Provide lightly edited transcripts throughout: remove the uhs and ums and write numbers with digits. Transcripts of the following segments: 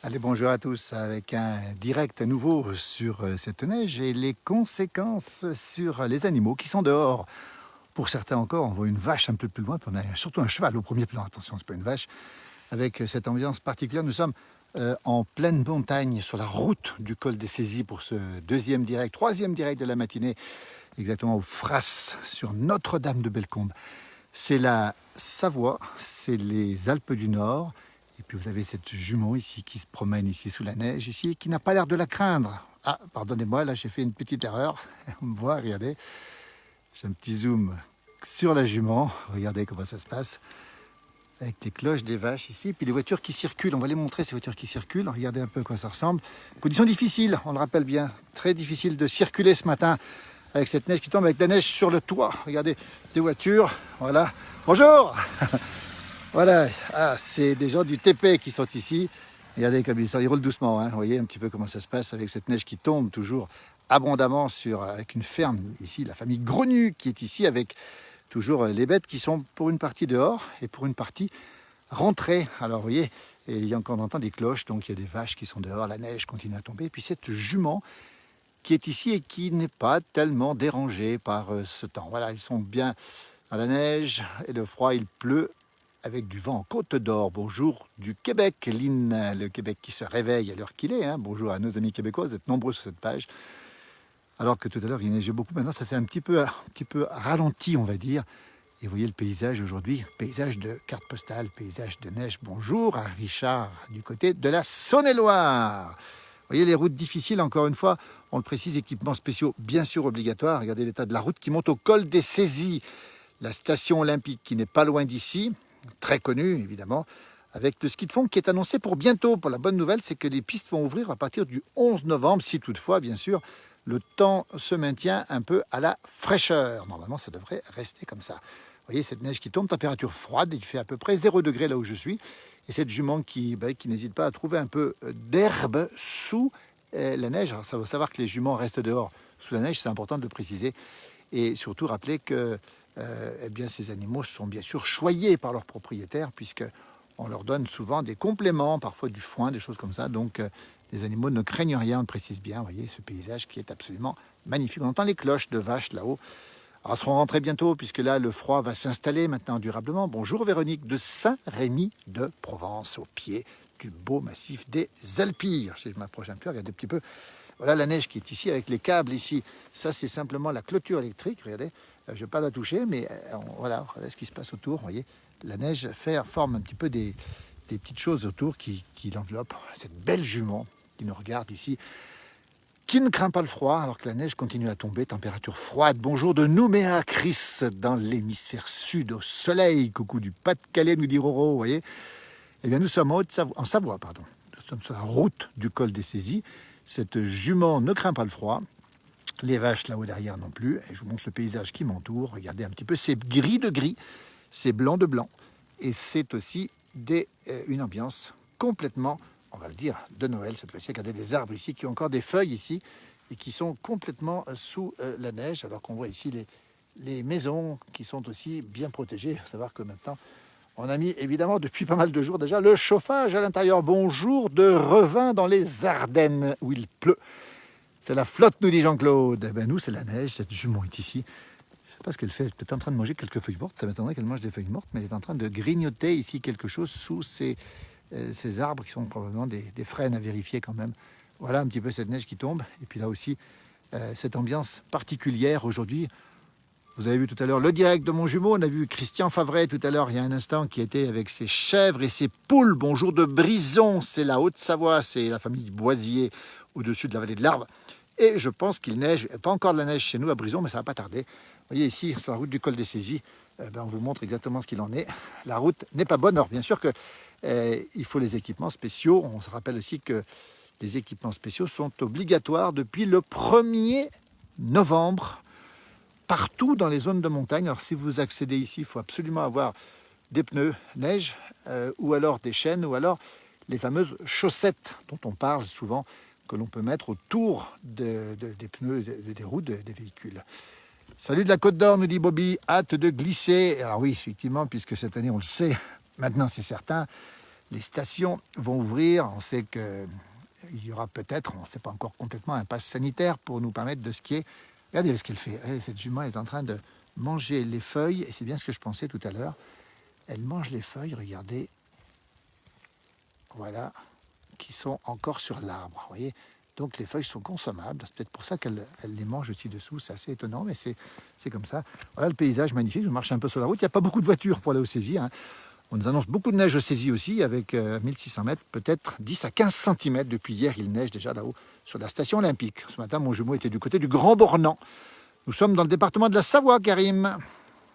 Allez, bonjour à tous, avec un direct à nouveau sur cette neige et les conséquences sur les animaux qui sont dehors. Pour certains encore, on voit une vache un peu plus loin, puis on a surtout un cheval au premier plan. Attention, c'est pas une vache. Avec cette ambiance particulière, nous sommes en pleine montagne, sur la route du col des Saisies pour ce troisième direct de la matinée, exactement au Fras, sur Notre-Dame de Bellecombe. C'est la Savoie, c'est les Alpes du Nord. Et puis vous avez cette jument ici qui se promène ici sous la neige, ici, et qui n'a pas l'air de la craindre. Ah, pardonnez-moi, là j'ai fait une petite erreur. On me voit, regardez. J'ai un petit zoom sur la jument. Regardez comment ça se passe. Avec les cloches des vaches ici, puis les voitures qui circulent. On va les montrer, ces voitures qui circulent. Regardez un peu à quoi ça ressemble. Conditions difficiles, on le rappelle bien. Très difficile de circuler ce matin avec cette neige qui tombe, avec la neige sur le toit. Regardez, des voitures, voilà. Bonjour. Voilà, c'est des gens du TP qui sont ici. Regardez comme ils roulent doucement. Hein. Vous voyez un petit peu comment ça se passe avec cette neige qui tombe toujours abondamment avec une ferme ici, la famille Grenu qui est ici, avec toujours les bêtes qui sont pour une partie dehors et pour une partie rentrées. Alors vous voyez, et il y a encore on entend des cloches, donc il y a des vaches qui sont dehors, la neige continue à tomber. Et puis cette jument qui est ici et qui n'est pas tellement dérangée par ce temps. Voilà, ils sont bien à la neige et le froid, il pleut, avec du vent en Côte d'Or. Bonjour du Québec, Lynn, le Québec qui se réveille à l'heure qu'il est. Hein. Bonjour à nos amis québécois, vous êtes nombreux sur cette page. Alors que tout à l'heure, il neigeait beaucoup. Maintenant, ça s'est un petit peu ralenti, on va dire. Et vous voyez le paysage aujourd'hui, paysage de carte postale, paysage de neige. Bonjour à Richard du côté de la Saône-et-Loire. Vous voyez les routes difficiles, encore une fois, on le précise, équipements spéciaux bien sûr obligatoires. Regardez l'état de la route qui monte au col des Saisies. La station olympique qui n'est pas loin d'ici, très connue évidemment, avec le ski de fond qui est annoncé pour bientôt. Pour la bonne nouvelle, c'est que les pistes vont ouvrir à partir du 11 novembre, si toutefois, bien sûr, le temps se maintient un peu à la fraîcheur. Normalement, ça devrait rester comme ça. Vous voyez cette neige qui tombe, température froide, il fait à peu près 0 degré là où je suis. Et cette jument qui n'hésite pas à trouver un peu d'herbe sous la neige. Alors, ça faut savoir que les juments restent dehors sous la neige, c'est important de le préciser. Et surtout rappeler que eh bien, ces animaux sont bien sûr choyés par leurs propriétaires, puisqu'on leur donne souvent des compléments, parfois du foin, des choses comme ça. Donc les animaux ne craignent rien, on le précise bien. Vous voyez ce paysage qui est absolument magnifique. On entend les cloches de vaches là-haut. Alors, elles seront rentrées bientôt, puisque là, le froid va s'installer maintenant durablement. Bonjour Véronique de Saint-Rémy de Provence, au pied du beau massif des Alpilles. Si je m'approche un peu, regardez un petit peu. Voilà la neige qui est ici, avec les câbles ici. Ça, c'est simplement la clôture électrique, regardez. Je ne vais pas la toucher, mais voilà ce qui se passe autour. Vous voyez, la neige forme un petit peu des petites choses autour qui l'enveloppent. Cette belle jument qui nous regarde ici, qui ne craint pas le froid alors que la neige continue à tomber, température froide. Bonjour de Nouméa, Chris, dans l'hémisphère sud, au soleil. Coucou du Pas-de-Calais, nous dit Roro, vous voyez. Eh bien, nous sommes en Savoie, pardon. Nous sommes sur la route du col des Saisies. Cette jument ne craint pas le froid. Les vaches là-haut derrière non plus. Et je vous montre le paysage qui m'entoure. Regardez un petit peu, c'est gris de gris, c'est blanc de blanc. Et c'est aussi une ambiance complètement, on va le dire, de Noël cette fois-ci. Regardez les arbres ici qui ont encore des feuilles ici et qui sont complètement sous la neige, alors qu'on voit ici les maisons qui sont aussi bien protégées. Il faut savoir que maintenant, on a mis évidemment depuis pas mal de jours déjà le chauffage à l'intérieur. Bonjour de Revin dans les Ardennes où il pleut. C'est la flotte, nous dit Jean-Claude. Eh ben nous, c'est la neige. Cette jument est ici. Je ne sais pas ce qu'elle fait. Elle est peut-être en train de manger quelques feuilles mortes. Ça m'étonnerait qu'elle mange des feuilles mortes, mais elle est en train de grignoter ici quelque chose sous ces arbres qui sont probablement des frênes à vérifier quand même. Voilà un petit peu cette neige qui tombe. Et puis là aussi, cette ambiance particulière aujourd'hui. Vous avez vu tout à l'heure le direct de mon jumeau. On a vu Christian Favret tout à l'heure, il y a un instant, qui était avec ses chèvres et ses poules. Bonjour de Brison, c'est la Haute-Savoie, c'est la famille Boisier au-dessus de la vallée de l'Arve. Et je pense qu'il neige, pas encore de la neige chez nous à Brison, mais ça va pas tarder. Vous voyez ici, sur la route du col des Saisies, on vous montre exactement ce qu'il en est. La route n'est pas bonne. Alors bien sûr qu'il faut les équipements spéciaux. On se rappelle aussi que les équipements spéciaux sont obligatoires depuis le 1er novembre. Partout dans les zones de montagne. Alors si vous accédez ici, il faut absolument avoir des pneus neige ou alors des chaînes ou alors les fameuses chaussettes dont on parle souvent, que l'on peut mettre autour des pneus des roues des véhicules. Salut de la Côte d'Or, nous dit Bobby, hâte de glisser. Alors oui, effectivement, puisque cette année, on le sait, maintenant c'est certain, les stations vont ouvrir. On sait qu'il y aura peut-être, on ne sait pas encore complètement, un pass sanitaire pour nous permettre de skier. Regardez ce qu'elle fait. Cette jument est en train de manger les feuilles, et c'est bien ce que je pensais tout à l'heure. Elle mange les feuilles, regardez, voilà, qui sont encore sur l'arbre, vous voyez. Donc les feuilles sont consommables, c'est peut-être pour ça qu'elle les mange aussi dessous, c'est assez étonnant, mais c'est comme ça. Voilà le paysage magnifique, je marche un peu sur la route, il n'y a pas beaucoup de voitures pour aller au Cési, hein. On nous annonce beaucoup de neige au Cési aussi, avec 1600 mètres, peut-être 10 à 15 cm. Depuis hier, il neige déjà là-haut, sur la station olympique. Ce matin, mon jumeau était du côté du Grand Bornand. Nous sommes dans le département de la Savoie, Karim.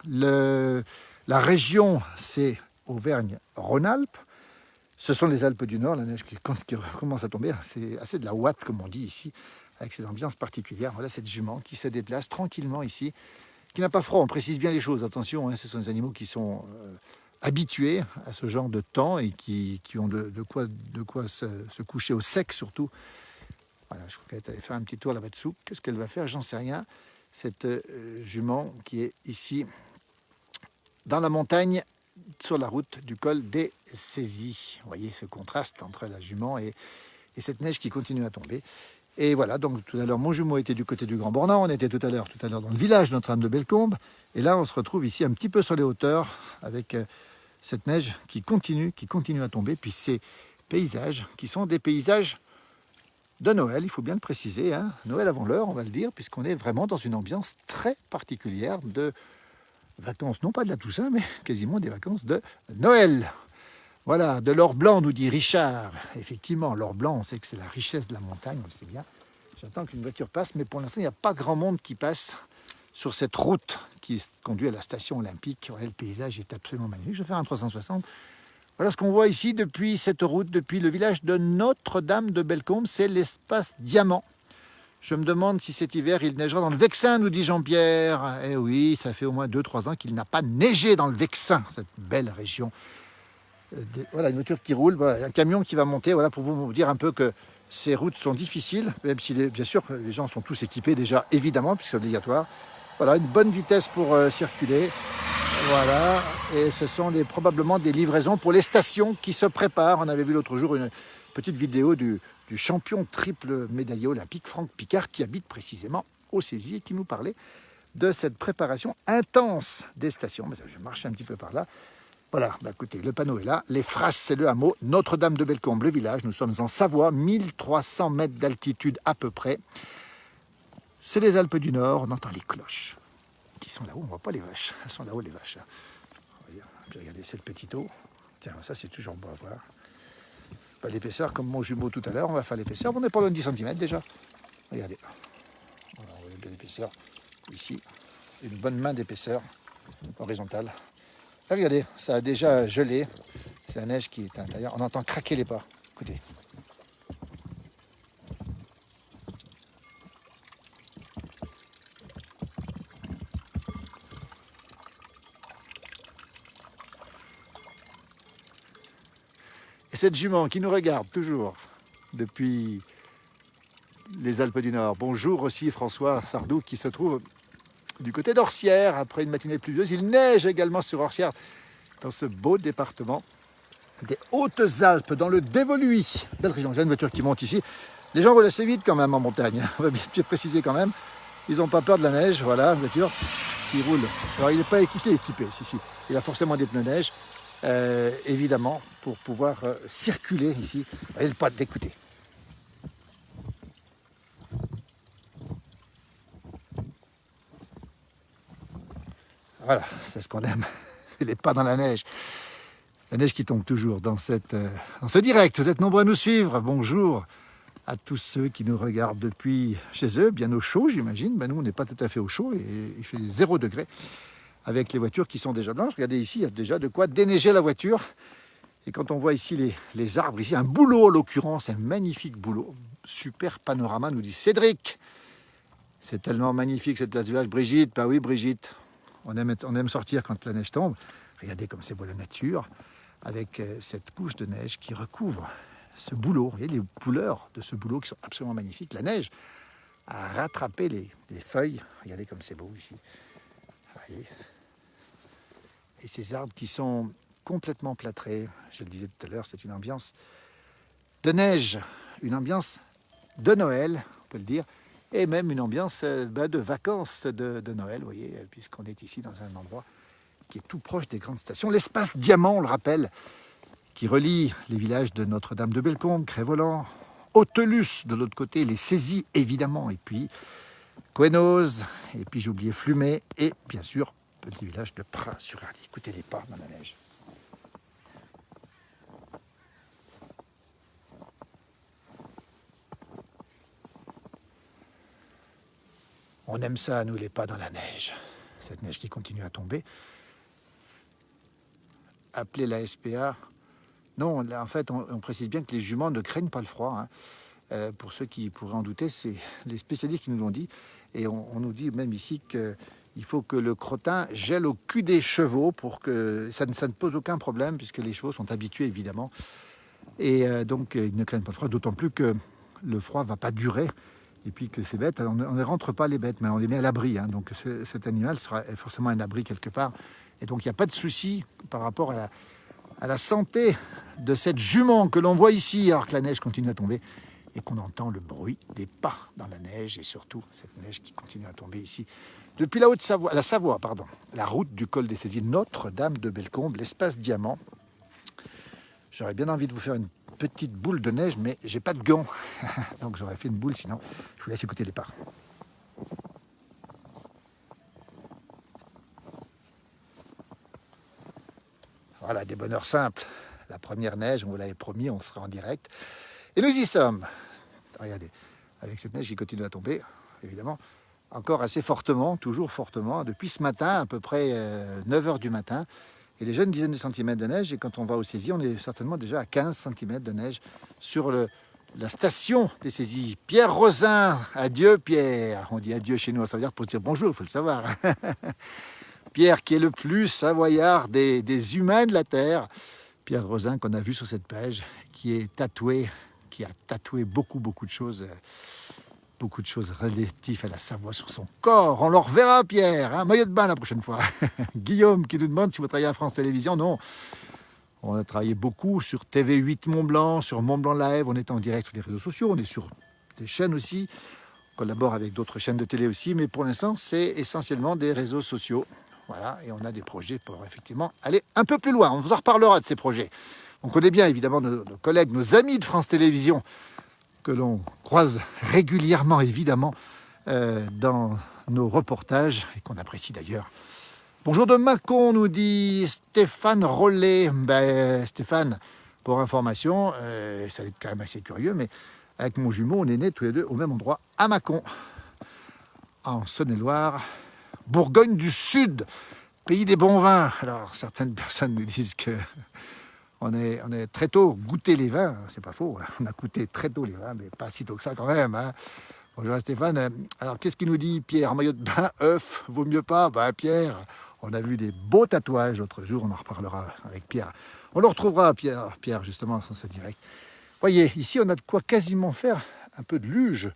La région, c'est Auvergne-Rhône-Alpes. Ce sont les Alpes du Nord, la neige qui commence à tomber. C'est assez de la ouate, comme on dit ici, avec ces ambiances particulières. Voilà cette jument qui se déplace tranquillement ici, qui n'a pas froid. On précise bien les choses. Attention, hein, ce sont des animaux qui sont habitués à ce genre de temps et qui ont de quoi se coucher au sec surtout. Voilà, je crois qu'elle est allée faire un petit tour là-bas dessous. Qu'est-ce qu'elle va faire? J'en sais rien. Cette jument qui est ici dans la montagne, sur la route du col des Césis. Vous voyez ce contraste entre la jument et cette neige qui continue à tomber. Et voilà, donc tout à l'heure, mon jumeau était du côté du Grand Bornand. On était tout à l'heure dans le village Notre-Dame-de-Bellecombe. Et là, on se retrouve ici un petit peu sur les hauteurs avec cette neige qui continue à tomber. Puis ces paysages qui sont des paysages de Noël, il faut bien le préciser, hein. Noël avant l'heure, on va le dire, puisqu'on est vraiment dans une ambiance très particulière de vacances, non pas de la Toussaint, mais quasiment des vacances de Noël. Voilà, de l'or blanc, nous dit Richard. Effectivement, l'or blanc, on sait que c'est la richesse de la montagne, on le sait bien. J'attends qu'une voiture passe, mais pour l'instant, il n'y a pas grand monde qui passe sur cette route qui conduit à la station olympique. Voilà, le paysage est absolument magnifique. Je vais faire un 360. Voilà ce qu'on voit ici depuis cette route, depuis le village de Notre-Dame-de-Bellecombe, c'est l'espace Diamant. Je me demande si cet hiver il neigera dans le Vexin, nous dit Jean-Pierre. Eh oui, ça fait au moins 2-3 ans qu'il n'a pas neigé dans le Vexin, cette belle région. Voilà, une voiture qui roule, voilà, un camion qui va monter, voilà, pour vous dire un peu que ces routes sont difficiles, même si bien sûr les gens sont tous équipés déjà, évidemment, puisque c'est obligatoire. Voilà, une bonne vitesse pour circuler. Voilà, et ce sont probablement des livraisons pour les stations qui se préparent. On avait vu l'autre jour une petite vidéo du champion triple médaillé olympique, Franck Picard, qui habite précisément au Cési et qui nous parlait de cette préparation intense des stations. Je marche un petit peu par là. Voilà, écoutez, le panneau est là. Les Frasses, c'est le hameau. Notre-Dame-de-Bellecombe, le village. Nous sommes en Savoie, 1300 mètres d'altitude à peu près. C'est les Alpes du Nord. On entend les cloches qui sont là-haut. On ne voit pas les vaches. Elles sont là-haut, les vaches. Puis regardez, c'est le petit eau. Tiens, ça, c'est toujours beau à voir. Pas l'épaisseur comme mon jumeau tout à l'heure. On va faire l'épaisseur. On est pas loin de 10 cm déjà. Regardez. Voilà, on voit une belle épaisseur ici. Une bonne main d'épaisseur horizontale. Là, regardez, ça a déjà gelé. C'est la neige qui est à l'intérieur. On entend craquer les pas. Écoutez. Et cette jument qui nous regarde toujours depuis les Alpes du Nord. Bonjour aussi François Sardou qui se trouve du côté d'Orsières après une matinée pluvieuse. Il neige également sur Orsières dans ce beau département des Hautes-Alpes, dans le Dévoluy. Belle région. J'ai une voiture qui monte ici. Les gens roulent assez vite quand même en montagne. On va bien préciser quand même. Ils n'ont pas peur de la neige. Voilà, une voiture qui roule. Alors il n'est pas équipé. Si. Il a forcément des pneus neige. Évidemment, pour pouvoir circuler ici. Il n'y a pas d'écouter. Voilà, c'est ce qu'on aime. Les pas dans la neige. La neige qui tombe toujours dans ce direct. Vous êtes nombreux à nous suivre. Bonjour à tous ceux qui nous regardent depuis chez eux, bien au chaud, j'imagine. Nous, on n'est pas tout à fait au chaud et il fait 0 degré avec les voitures qui sont déjà blanches. Regardez ici, il y a déjà de quoi déneiger la voiture. Et quand on voit ici les arbres, ici un bouleau en l'occurrence, un magnifique bouleau, super panorama, nous dit Cédric. C'est tellement magnifique cette place du village. Brigitte, bah oui Brigitte, on aime sortir quand la neige tombe. Regardez comme c'est beau la nature, avec cette couche de neige qui recouvre ce bouleau. Vous voyez les couleurs de ce bouleau qui sont absolument magnifiques. La neige a rattrapé les feuilles. Regardez comme c'est beau ici. Voyez. Et ces arbres qui sont complètement plâtré. Je le disais tout à l'heure, c'est une ambiance de neige, une ambiance de Noël, on peut le dire, et même une ambiance de vacances de Noël, vous voyez, puisqu'on est ici dans un endroit qui est tout proche des grandes stations. L'espace Diamant, on le rappelle, qui relie les villages de Notre-Dame de Bellecombe, Crest-Voland, Hautelus de l'autre côté, les Saisies évidemment, et puis Couenoz, et puis j'ai oublié Flumet, et bien sûr, petit village de Pras-sur-Arly. Écoutez les pas dans la neige. On aime ça, nous, les pas dans la neige. Cette neige qui continue à tomber. Appelez la SPA. Non, là, en fait, on précise bien que les juments ne craignent pas le froid. Pour ceux qui pourraient en douter, c'est les spécialistes qui nous l'ont dit. Et on nous dit même ici qu'il faut que le crottin gèle au cul des chevaux pour que ça ne pose aucun problème, puisque les chevaux sont habitués, évidemment. Et donc, ils ne craignent pas le froid, d'autant plus que le froid ne va pas durer. Et puis que ces bêtes, on ne rentre pas les bêtes, mais on les met à l'abri. Donc cet animal sera forcément un abri quelque part. Et donc il n'y a pas de souci par rapport à la santé de cette jument que l'on voit ici, alors que la neige continue à tomber et qu'on entend le bruit des pas dans la neige, et surtout cette neige qui continue à tomber ici. Depuis la Haute-Savoie, la Savoie, pardon, la route du col des Saisies, Notre-Dame de Bellecombe, l'espace Diamant. J'aurais bien envie de vous faire une petite boule de neige, mais j'ai pas de gants. Donc j'aurais fait une boule, sinon je vous laisse écouter les pas. Voilà, des bonheurs simples. La première neige, on vous l'avait promis, on sera en direct. Et nous y sommes. Regardez, avec cette neige qui continue à tomber, évidemment, encore assez fortement, toujours fortement, depuis ce matin, à peu près 9h du matin. Et déjà une dizaine de centimètres de neige, et quand on va aux Saisies, on est certainement déjà à 15 cm de neige sur la station des Saisies. Pierre Rosin, adieu Pierre. On dit adieu chez nous, ça veut dire pour se dire bonjour, il faut le savoir. Pierre qui est le plus savoyard des humains de la Terre. Pierre Rosin qu'on a vu sur cette page, qui est tatoué, qui a tatoué beaucoup de choses relatives à la Savoie sur son corps. On le reverra, Pierre, hein, maillot de bain la prochaine fois. Guillaume qui nous demande si vous travaillez à France Télévisions. Non, on a travaillé beaucoup sur TV8 Mont-Blanc, sur Mont-Blanc Live. On est en direct sur les réseaux sociaux, on est sur des chaînes aussi. On collabore avec d'autres chaînes de télé aussi, mais pour l'instant, c'est essentiellement des réseaux sociaux. Voilà, et on a des projets pour effectivement aller un peu plus loin. On vous en reparlera de ces projets. On connaît bien évidemment nos collègues, nos amis de France Télévisions, que l'on croise régulièrement, évidemment, dans nos reportages, et qu'on apprécie d'ailleurs. Bonjour de Mâcon, nous dit Stéphane Rollet. Stéphane, pour information, ça va être quand même assez curieux, mais avec mon jumeau, on est nés tous les deux au même endroit, à Mâcon, en Saône-et-Loire, Bourgogne du Sud, pays des bons vins. Alors, certaines personnes nous disent que on est très tôt goûté les vins, c'est pas faux, on a goûté très tôt les vins, mais pas si tôt que ça quand même. Hein. Bonjour Stéphane. Alors qu'est-ce qu'il nous dit Pierre? Maillot de bain, œuf, vaut mieux pas? Pierre, on a vu des beaux tatouages l'autre jour, on en reparlera avec Pierre. On le retrouvera Pierre justement dans ce direct. Voyez, ici on a de quoi quasiment faire un peu de luge,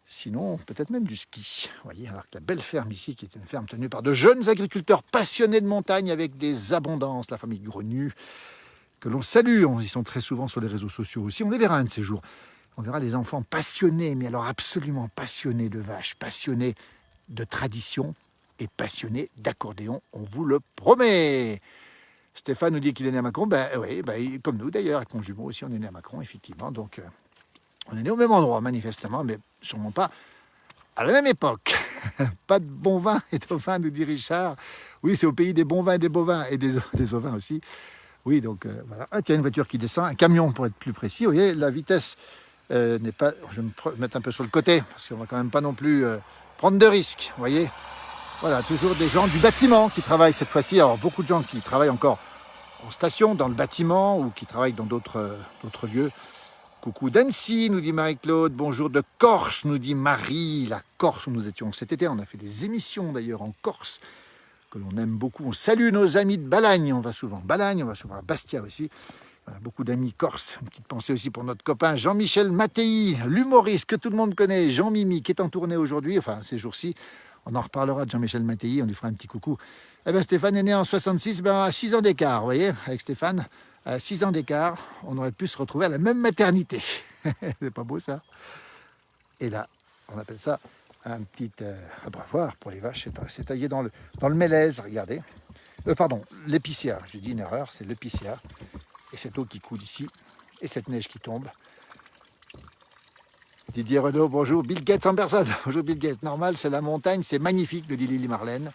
sinon peut-être même du ski. Voyez, alors que la belle ferme ici, qui est une ferme tenue par de jeunes agriculteurs passionnés de montagne avec des abondances, la famille Grenu, que l'on salue, ils sont très souvent sur les réseaux sociaux aussi, on les verra un de ces jours. On verra les enfants passionnés, mais alors absolument passionnés de vaches, passionnés de tradition et passionnés d'accordéon, on vous le promet. Stéphane nous dit qu'il est né à Mâcon, oui, comme nous d'ailleurs, avec mon jumeau aussi, on est né à Mâcon, effectivement, donc on est né au même endroit manifestement, mais sûrement pas à la même époque. Pas de bons vins et dauphins, nous dit Richard. Oui, c'est au pays des bons vins et des bovins, et des ovins aussi. Oui, donc voilà. Ah, tiens, une voiture qui descend, un camion pour être plus précis. Vous voyez, la vitesse n'est pas... Je vais me mettre un peu sur le côté, parce qu'on va quand même pas non plus prendre de risques, vous voyez. Voilà, toujours des gens du bâtiment qui travaillent cette fois-ci. Alors, beaucoup de gens qui travaillent encore en station, dans le bâtiment, ou qui travaillent dans d'autres lieux. Coucou d'Annecy, nous dit Marie-Claude. Bonjour de Corse, nous dit Marie. La Corse où nous étions cet été, on a fait des émissions d'ailleurs en Corse, que l'on aime beaucoup. On salue nos amis de Balagne, on va souvent à Bastia aussi. Voilà, beaucoup d'amis corses. Une petite pensée aussi pour notre copain Jean-Michel Mattei, l'humoriste que tout le monde connaît, Jean Mimi, qui est en tournée aujourd'hui, enfin ces jours-ci. On en reparlera de Jean-Michel Mattei, on lui fera un petit coucou. Eh bien, Stéphane est né en 66, ben, à 6 ans d'écart, vous voyez, avec Stéphane. À 6 ans d'écart, on aurait pu se retrouver à la même maternité. C'est pas beau ça? Et là, on appelle ça un petit abreuvoir pour les vaches. C'est taillé dans le mélèze, regardez. Pardon, l'épicéa. J'ai dit une erreur, c'est l'épicéa. Et cette eau qui coule ici, et cette neige qui tombe. Didier Renaud, bonjour. Bill Gates en personne. Bonjour Bill Gates. Normal, c'est la montagne, c'est magnifique, nous dit Lily Marlène.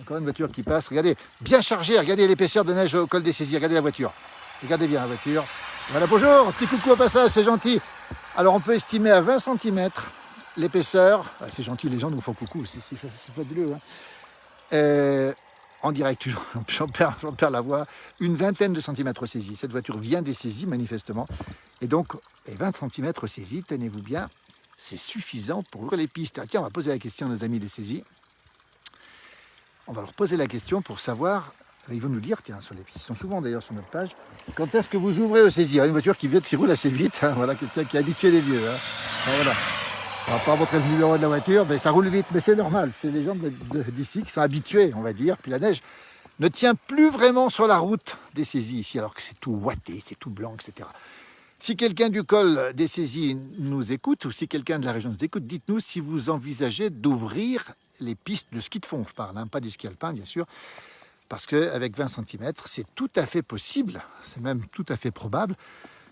Encore une voiture qui passe. Regardez, bien chargée. Regardez l'épaisseur de neige au col des Saisies. Regardez la voiture. Regardez bien la voiture. Voilà, bonjour. Petit coucou au passage, c'est gentil. Alors, on peut estimer à 20 cm l'épaisseur. Ah, c'est gentil, les gens nous font coucou. C'est fabuleux. Hein. En direct, toujours, j'en perds la voix. Une vingtaine de centimètres saisis. Cette voiture vient des Saisies, manifestement. Et donc, 20 centimètres saisis, tenez-vous bien, c'est suffisant pour ouvrir les pistes. Ah, tiens, on va poser la question à nos amis des Saisies. On va leur poser la question pour savoir, ils vont nous dire, tiens, sur les pistes, ils sont souvent d'ailleurs sur notre page, quand est-ce que vous ouvrez aux Saisies? Une voiture qui roule assez vite, hein, voilà, quelqu'un qui est habitué les vieux. Hein. Alors, voilà. On ne va pas montrer le numéro de la voiture, mais ça roule vite, mais c'est normal. C'est les gens d'ici qui sont habitués, on va dire. Puis la neige ne tient plus vraiment sur la route des Saisies ici, alors que c'est tout ouaté, c'est tout blanc, etc. Si quelqu'un du col des Saisies nous écoute, ou si quelqu'un de la région nous écoute, dites-nous si vous envisagez d'ouvrir les pistes de ski de fond, je parle, hein, pas des skis alpins, bien sûr, parce qu'avec 20 cm, c'est tout à fait possible, c'est même tout à fait probable,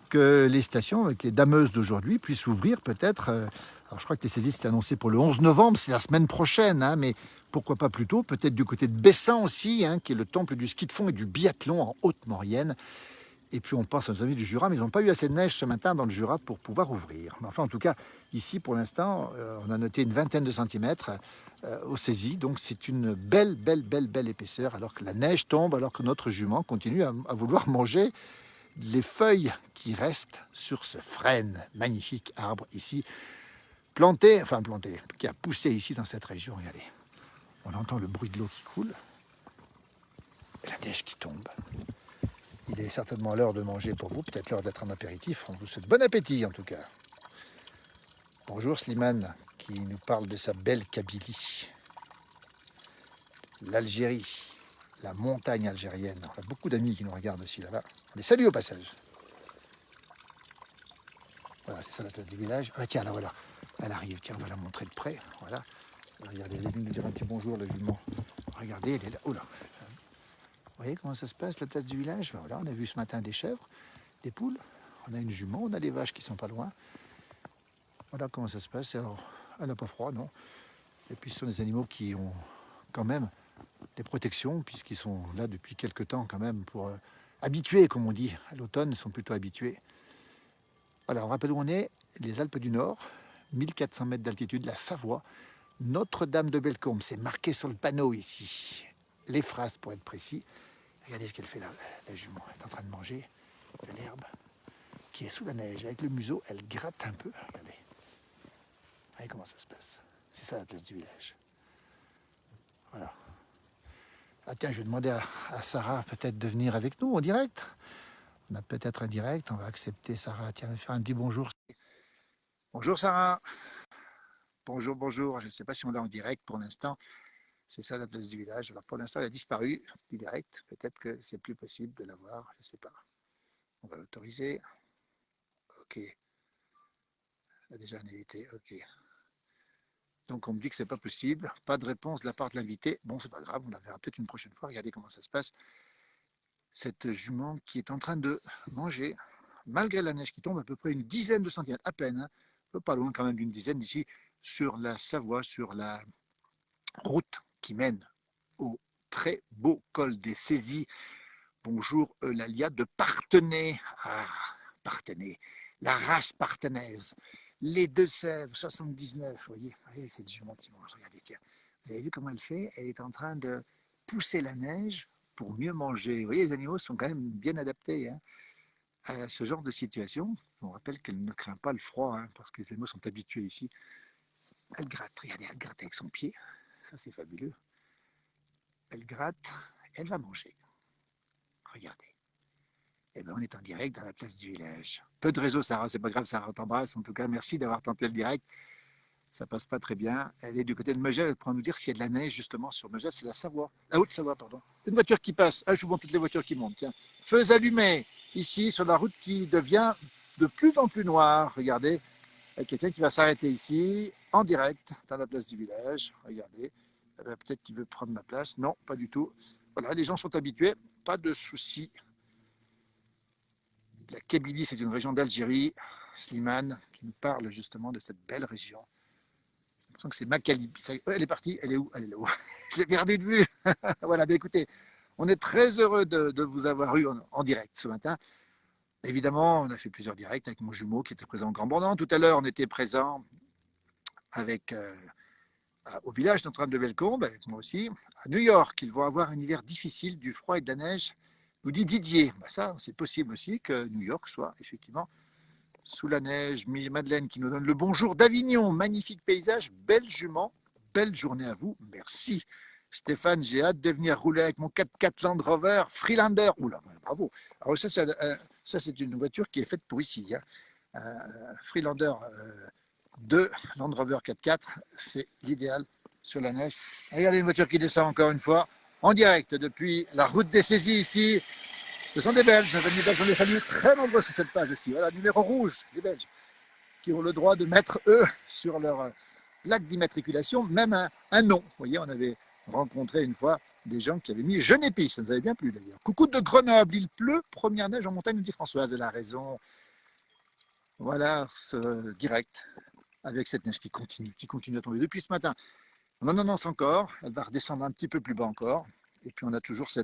que les stations, avec les dameuses d'aujourd'hui, puissent ouvrir peut-être. Alors je crois que les Saisies c'était annoncé pour le 11 novembre, c'est la semaine prochaine, hein, mais pourquoi pas plus tôt, peut-être du côté de Bessan aussi, hein, qui est le temple du ski de fond et du biathlon en Haute-Maurienne. Et puis on pense à nos amis du Jura, mais ils n'ont pas eu assez de neige ce matin dans le Jura pour pouvoir ouvrir. Mais enfin, en tout cas, ici pour l'instant, on a noté une vingtaine de centimètres aux Saisies, donc c'est une belle épaisseur, alors que la neige tombe, alors que notre jument continue à vouloir manger les feuilles qui restent sur ce frêne, magnifique arbre ici, planté, qui a poussé ici dans cette région. Regardez, on entend le bruit de l'eau qui coule et la neige qui tombe. Il est certainement l'heure de manger pour vous, peut-être l'heure d'être en apéritif. On vous souhaite bon appétit en tout cas. Bonjour Slimane qui nous parle de sa belle Kabylie, l'Algérie, la montagne algérienne. On a beaucoup d'amis qui nous regardent aussi là-bas. On les salue au passage. Voilà, c'est ça la place du village. Ah tiens, là voilà, elle arrive, tiens, on va la montrer de près. Voilà. Regardez, elle est venue nous dire un petit bonjour, la jument. Regardez, elle est là. Oh là. Vous voyez comment ça se passe, la place du village? Voilà, on a vu ce matin des chèvres, des poules, on a une jument, on a les vaches qui sont pas loin. Voilà comment ça se passe. Alors, elle n'a pas froid, non. Et puis ce sont des animaux qui ont quand même des protections, puisqu'ils sont là depuis quelques temps quand même pour habitués, comme on dit. À l'automne, ils sont plutôt habitués. Voilà, on rappelle où on est, les Alpes du Nord, 1400 mètres d'altitude, la Savoie, Notre-Dame de Bellecombe, c'est marqué sur le panneau ici. Les phrases pour être précis. Regardez ce qu'elle fait là, la jument. Elle est en train de manger de l'herbe qui est sous la neige. Avec le museau, elle gratte un peu. Regardez. Regardez comment ça se passe. C'est ça la place du village. Voilà. Ah tiens, je vais demander à Sarah peut-être de venir avec nous en direct. On a peut-être un direct, on va accepter Sarah. Tiens, on va faire un petit bonjour. Bonjour Sarah. Bonjour, bonjour. Je ne sais pas si on l'a en direct pour l'instant. C'est ça la place du village. Alors pour l'instant, elle a disparu du direct. Peut-être que c'est plus possible de la voir. Je ne sais pas. On va l'autoriser. Ok. Elle a déjà un invité. Ok. Donc on me dit que c'est pas possible. Pas de réponse de la part de l'invité. Bon, c'est pas grave. On la verra peut-être une prochaine fois. Regardez comment ça se passe. Cette jument qui est en train de manger, malgré la neige qui tombe, à peu près une dizaine de centimètres, à peine, hein, pas loin quand même d'une dizaine d'ici, sur la Savoie, sur la route qui mène au très beau col des Saisies. Bonjour Eulalia de Parthenay. Ah, Parthenay, la race partenaise. Les Deux-Sèvres, 79. Vous voyez cette jument qui mange. Regardez, tiens. Vous avez vu comment elle fait? Elle est en train de pousser la neige pour mieux manger. Vous voyez, les animaux sont quand même bien adaptés, hein, à ce genre de situation. On rappelle qu'elle ne craint pas le froid, hein, parce que les animaux sont habitués ici. Elle gratte, regardez, elle gratte avec son pied. Ça, c'est fabuleux. Elle gratte, elle va manger. Regardez. Eh bien, on est en direct dans la place du village. Peu de réseau, Sarah, c'est pas grave, Sarah, on t'embrasse. En tout cas, merci d'avoir tenté le direct. Ça passe pas très bien. Elle est du côté de Megève, elle pourra nous dire s'il y a de la neige justement sur Megève, c'est la Savoie, la Haute-Savoie, pardon. Une voiture qui passe, ah, je vous montre toutes les voitures qui montent, tiens. Feux allumés, ici sur la route qui devient de plus en plus noire, regardez. Il y a quelqu'un qui va s'arrêter ici, en direct, dans la place du village, regardez. Peut-être qu'il veut prendre ma place, non, pas du tout. Voilà, les gens sont habitués, pas de soucis. La Kabylie, c'est une région d'Algérie. Slimane qui nous parle justement de cette belle région. J'ai l'impression que c'est Maccabi. Elle est partie, elle est où? Elle est là-haut. Je l'ai perdue de vue. Voilà, bien écoutez, on est très heureux de vous avoir eu en direct ce matin. Évidemment, on a fait plusieurs directs avec mon jumeau qui était présent en Grand Bornand. Tout à l'heure, on était présent avec, au village Notre-Dame de Bellecombe, avec moi aussi. À New York, ils vont avoir un hiver difficile, du froid et de la neige, nous dit Didier. Ben ça, c'est possible aussi que New York soit effectivement sous la neige. Madeleine qui nous donne le bonjour d'Avignon, magnifique paysage, belle jument, belle journée à vous, merci. Stéphane, j'ai hâte de venir rouler avec mon 4x4 Land Rover Freelander. Oula, bravo. Alors ça, c'est une voiture qui est faite pour ici. Hein. Freelander 2 Land Rover 4x4, c'est l'idéal sur la neige. Regardez une voiture qui descend encore une fois, en direct depuis la route des saisies ici. Ce sont des Belges, nos amis belges, on les salue très nombreux sur cette page aussi. Voilà, numéro rouge, les Belges, qui ont le droit de mettre, eux, sur leur plaque d'immatriculation, même un nom. Vous voyez, on avait rencontré une fois des gens qui avaient mis Genépi, ça nous avait bien plu d'ailleurs. Coucou de Grenoble, il pleut, première neige en montagne, nous dit Françoise, elle a raison. Voilà, ce direct, avec cette neige qui continue à tomber depuis ce matin. On en annonce encore, elle va redescendre un petit peu plus bas encore. Et puis on a toujours ce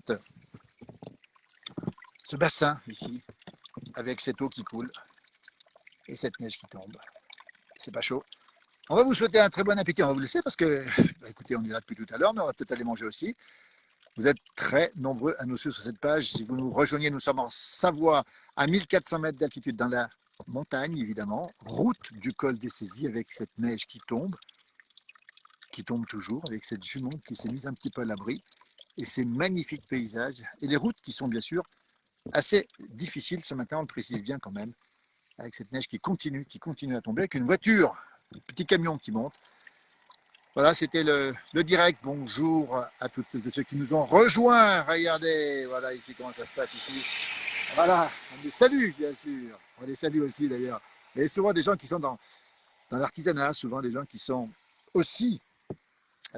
bassin ici, avec cette eau qui coule et cette neige qui tombe. C'est pas chaud. On va vous souhaiter un très bon appétit. On va vous laisser parce que, bah, écoutez, on est là depuis tout à l'heure, mais on va peut-être aller manger aussi. Vous êtes très nombreux à nous suivre sur cette page. Si vous nous rejoignez, nous sommes en Savoie, à 1400 mètres d'altitude, dans la montagne, évidemment. Route du col des Saisies avec cette neige qui tombe toujours, avec cette jument qui s'est mise un petit peu à l'abri. Et ces magnifiques paysages. Et les routes qui sont bien sûr assez difficiles ce matin, on le précise bien quand même, avec cette neige qui continue à tomber, avec une voiture, un petit camion qui monte. Voilà, c'était le direct. Bonjour à toutes celles et ceux qui nous ont rejoints. Regardez, voilà ici comment ça se passe ici. Voilà, on les salue bien sûr. On les salue aussi d'ailleurs. Et souvent des gens qui sont dans l'artisanat, souvent des gens qui sont aussi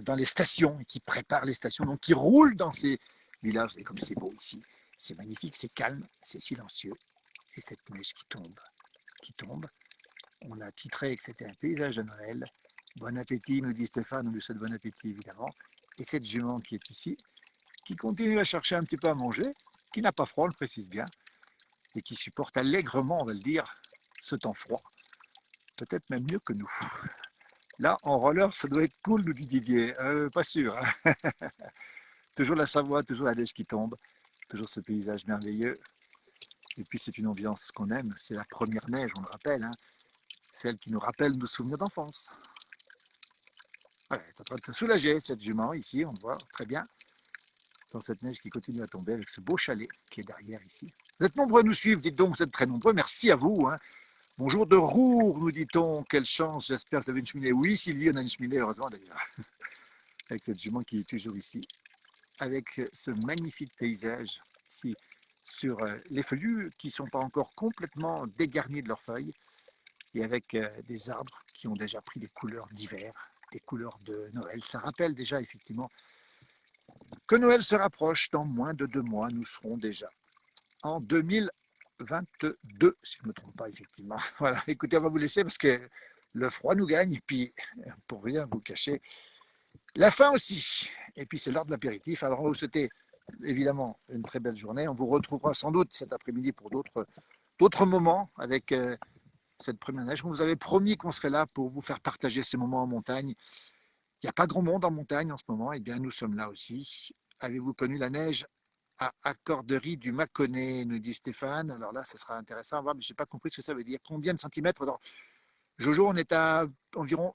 dans les stations et qui préparent les stations, donc qui roulent dans ces villages. Et comme c'est beau ici, c'est magnifique, c'est calme, c'est silencieux. Et cette neige qui tombe. On a titré que c'était un paysage de Noël. Bon appétit, nous dit Stéphane, on lui souhaite bon appétit évidemment. Et cette jument qui est ici, qui continue à chercher un petit peu à manger, qui n'a pas froid, on le précise bien, et qui supporte allègrement, on va le dire, ce temps froid. Peut-être même mieux que nous. Là, en roller, ça doit être cool, nous dit Didier. Pas sûr. Hein. Toujours la Savoie, toujours la neige qui tombe, toujours ce paysage merveilleux. Et puis c'est une ambiance qu'on aime, c'est la première neige, on le rappelle, hein. Celle qui nous rappelle nos souvenirs d'enfance. Voilà, elle est en train de se soulager, cette jument, ici, on voit très bien, dans cette neige qui continue à tomber, avec ce beau chalet qui est derrière ici. Vous êtes nombreux à nous suivre, dites donc, vous êtes très nombreux, merci à vous. Hein. Bonjour de Roure, nous dit-on, quelle chance, j'espère que vous avez une cheminée. Oui, Sylvie, on a une cheminée, heureusement d'ailleurs, avec cette jument qui est toujours ici, avec ce magnifique paysage ici, sur les feuillus qui ne sont pas encore complètement dégarnis de leurs feuilles, et avec des arbres qui ont déjà pris des couleurs d'hiver, des couleurs de Noël. Ça rappelle déjà effectivement que Noël se rapproche. Dans moins de 2 mois, nous serons déjà en 2022, si je ne me trompe pas effectivement. Voilà, écoutez, on va vous laisser parce que le froid nous gagne, et puis pour rien vous cacher, la faim aussi. Et puis c'est l'heure de l'apéritif. Alors on va vous souhaiter évidemment une très belle journée. On vous retrouvera sans doute cet après-midi pour d'autres moments avec cette première neige. On vous avait promis qu'on serait là pour vous faire partager ces moments en montagne. Il n'y a pas grand monde en montagne en ce moment, et bien nous sommes là aussi. Avez-vous connu la neige à Accorderie du Mâconnais, nous dit Stéphane. Alors là, ce sera intéressant à voir, mais je n'ai pas compris ce que ça veut dire. Combien de centimètres? Alors, Jojo, on est à environ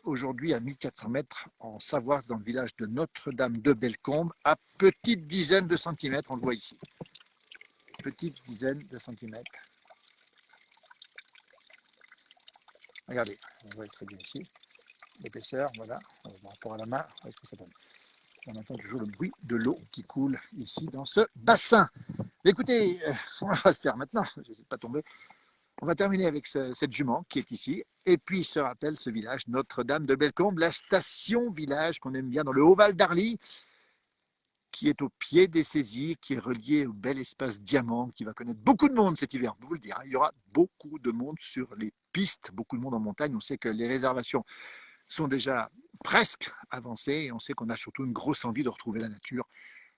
aujourd'hui à 1400 mètres en Savoie, dans le village de Notre-Dame de Bellecombe, à petite dizaine de centimètres, on le voit ici. Petite dizaine de centimètres. Regardez, on voit très bien ici. l'épaisseur, voilà, par rapport à la main, est-ce que ça donne? On entend toujours le bruit de l'eau qui coule ici dans ce bassin. Écoutez, on va se faire maintenant, je ne sais pas tomber. On va terminer avec cette jument qui est ici. Et puis se rappelle ce village, Notre-Dame de Bellecombe, la station village qu'on aime bien dans le Haut-Val d'Arly, qui est au pied des saisies, qui est relié au bel espace Diamant, qui va connaître beaucoup de monde cet hiver, on peut vous le dire. Il y aura beaucoup de monde sur les pistes, beaucoup de monde en montagne. On sait que les réservations sont déjà presque avancées et on sait qu'on a surtout une grosse envie de retrouver la nature,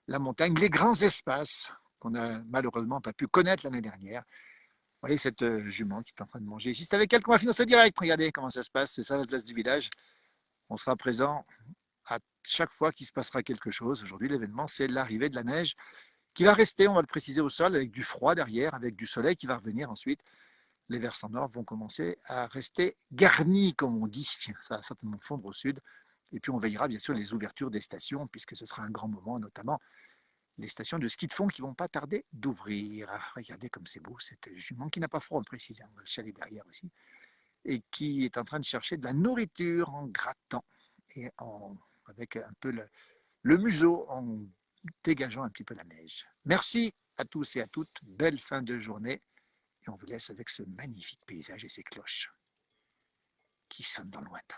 la montagne, les grands espaces qu'on n'a malheureusement pas pu connaître l'année dernière. Vous voyez cette jument qui est en train de manger ici. C'est avec elle qu'on va finir ce direct. Regardez comment ça se passe. C'est ça la place du village. On sera présent à chaque fois qu'il se passera quelque chose. Aujourd'hui, l'événement, c'est l'arrivée de la neige qui va rester, on va le préciser, au sol avec du froid derrière, avec du soleil qui va revenir ensuite. Les versants nord vont commencer à rester garnis, comme on dit. Ça va certainement fondre au sud. Et puis on veillera bien sûr les ouvertures des stations, puisque ce sera un grand moment, notamment les stations de ski de fond qui vont pas tarder d'ouvrir. Regardez comme c'est beau, cette jument qui n'a pas froid, on le précise, hein, le chalet derrière aussi, et qui est en train de chercher de la nourriture en grattant et avec un peu le museau en dégageant un petit peu la neige. Merci à tous et à toutes, belle fin de journée, et on vous laisse avec ce magnifique paysage et ces cloches qui sonnent dans le lointain.